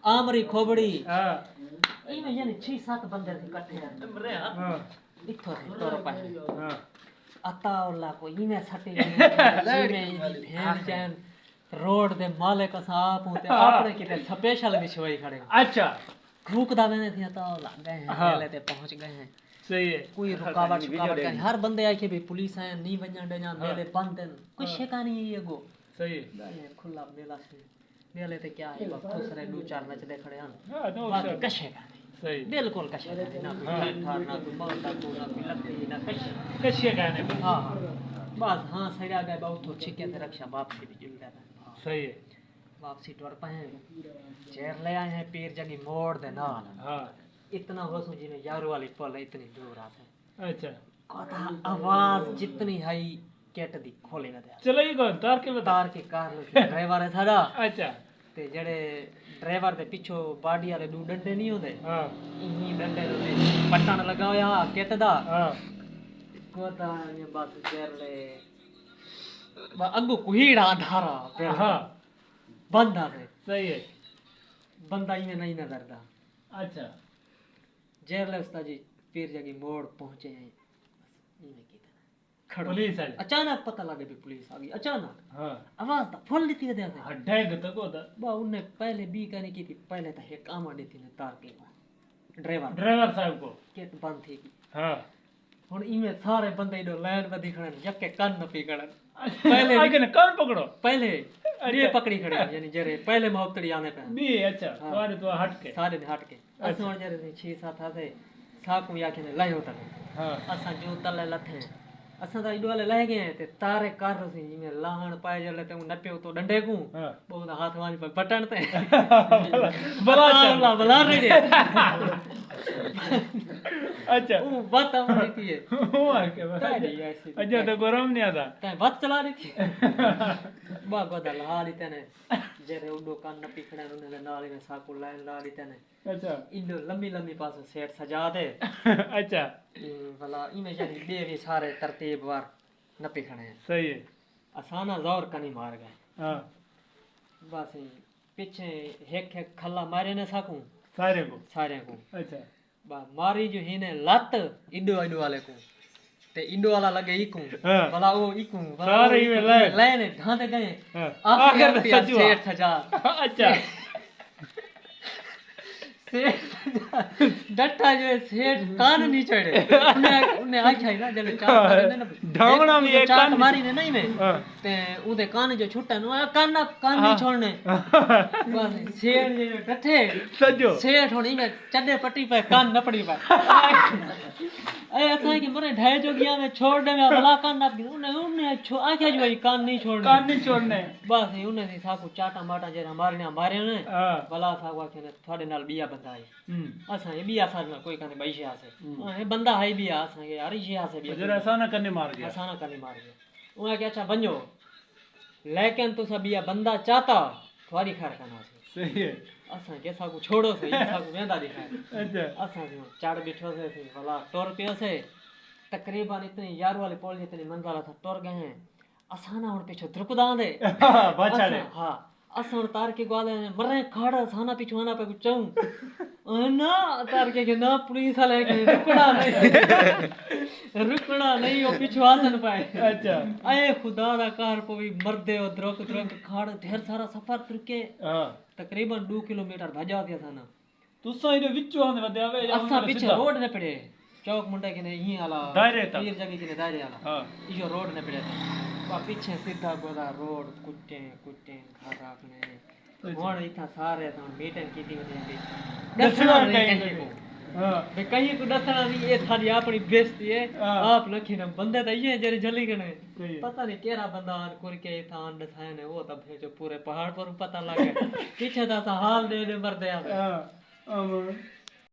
आमरी खोबड़ी इनमें यानी 6-7 बंदे इकट्ठे हैं हां इथो से तोर पाए हां अतावला को इने सटे में भेड़ जान रोड दे मालिक साहब होते अपने किते स्पेशल बिछवाई खड़े अच्छा रुक दावे ने थी अतावला गए हैं पहले ते पहुंच गए हैं सही है कोई रुकावट का हर बंदे आके भी पुलिस है नहीं वणन दे ना मेले बंद कुछ शिकानी है ये गो सही है खुला मेला से मेले ते क्या है खुश रहे दो चार मैच दे खड़े हैं बाकी कशे का सही बिल्कुल कशे ना था ना दुमान ना लकड़ी ना कशे का नहीं हां बस हां सही आ गए बहुत तो छिके से रक्षा वापसी भी जुल गया सही है वापसी टोर पाए चेर ले आए हैं पीर जगी मोड़ दे नाल हां इतना हो सोची ने यार वाली पल इतनी दूर आते अच्छा कथा आवाज जितनी हाई केट दी खोले ना दे चलो ये कौन तार के कार लो ड्राइवर है सारा अच्छा ते जेड़े ड्राइवर दे पीछो बाडी वाले दो डंडे नहीं होंदे हां इन्हीं डंडे दे पट्टन लगाया केट दा हां कोता ने बस चेर ले बा अगो कुहीड़ा धारा हां बंदा है सही है बंदा ही नहीं नजर दा अच्छा जेरले उस्ताद जी पीर जगी मोड़ पहुंचे हैं इने की पुलिस आई अचानक पता लगे भी पुलिस आ गई अचानक हां आवाज दा फुल दी थी दे हड्डे तको दा बा उन्ने पहले बी कहने की थी पहले तो हे काम दी थी ने तार के ड्राइवर साहब को केट बंद थी हां हुन इमे सारे बंदे इधर लाइन में दिखण यके कान न पकड़न पहले आगे कान पकड़ो पहले ये पकड़ी खड़े यानी जरे पहले मोहब्बतड़ी आने पे बी अच्छा सारे तो हट के सारे ने हट के असों जरे 6-7 आसे साकू या के लायो तक हां असा जो तले लथे असा दा इडो वाले ले गए ते तारे कार सी में लाहण पाए जले ते नपियो तो डंडे को बहुत हाथ वांज पर बटन ते बला रे अच्छा वो बात हमारी थी है वो आ के अच्छा तो गरम नहीं आता ते बात चला रही थी बा गोदा ला ली तने जेरे उडो कान न पिखड़े ने नाली में साकू लाइन ला ली तने अच्छा इंदो लंबी पास सेट सजा दे अच्छा भला इमे जानी बेवी सारे तरतीब वार न पिखड़े सही है आसाना जोर कनी मार गए हां बस पीछे एक खल्ला मारे ने साकू सारे को अच्छा बा मारी जो हिने लत इंडो वाले को ते इंडो वाला लगे इकू भला वो इकू सारे ही लाइन ढांते गए आखिर सेठ सजा अच्छा सेठ डट्टा जो सेठ कान नहीं चढ़े उन्हें आख्या ना जब चाट ना ढांगना में एक चाट मारी ने नहीं में ते उदे कान जो छुट्टा नु कान नहीं छोड़ने बस सेठ जो डठे सजो सेठ होनी में चड्डे पट्टी पे कान न पड़ी पे ए ऐसा कि मरे ढाई जो गया में छोड़ दे में भला कान ना उन्हें आख्या जो कान नहीं छोड़ने बस उन्हें से साकू चाटा माटा जे मारे ने भला साकू आखे ने थाडे नाल बिया बताई असा ये बिया साथ में कोई कने बैसे आसे ए बंदा है बिया असा के यार ये आसे बिया जरा असाना करने मार गया उन्हें क्या अच्छा बनो लेकिन तो सब बिया बंदा चाहता थारी खैर करना सही है असा के साकू छोड़ो से साकू वेंदा दिखाए अच्छा असा चाड़ बैठो से भला टोर पियो से तकरीबन इतनी यार वाली पोल जितनी मंजिल था टोर गए हैं असाना और पीछे द्रुपदा दे बचाड़े हां असन तार के ग्वाले ने मरे खाड़ा साना पिछवाना पे कुछ ना तार के ना पुलिस वाले के रुकना नहीं वो पिछवासन पाए अच्छा अरे खुदा दा कार पे भी मरदे और द्रोक खाड़ ढेर सारा सफर तुरके हां तकरीबन 2 किलोमीटर भजा दिया था ना तुसा इने विचो आने वदे आवे असा पीछे रोड ने पड़े चौक मुंडे के ने ही आला दायरे तक पीर जगह के दायरे आला हां इयो रोड ने पड़े बा पीछे सीधा गोदा रोड कुट्टे खा राखने वण इथा सारे तो मीटिंग कीती होती दसना नहीं को हां बे कहीं को दसना नहीं ये थारी अपनी बेइज्जती है आप लखी न बंदे तो ये जरी जली गने पता नहीं केरा बंदा कुर के था दसाए ने वो तब जो पूरे पहाड़ पर पता लगे पीछे दा हाल दे मर दे हां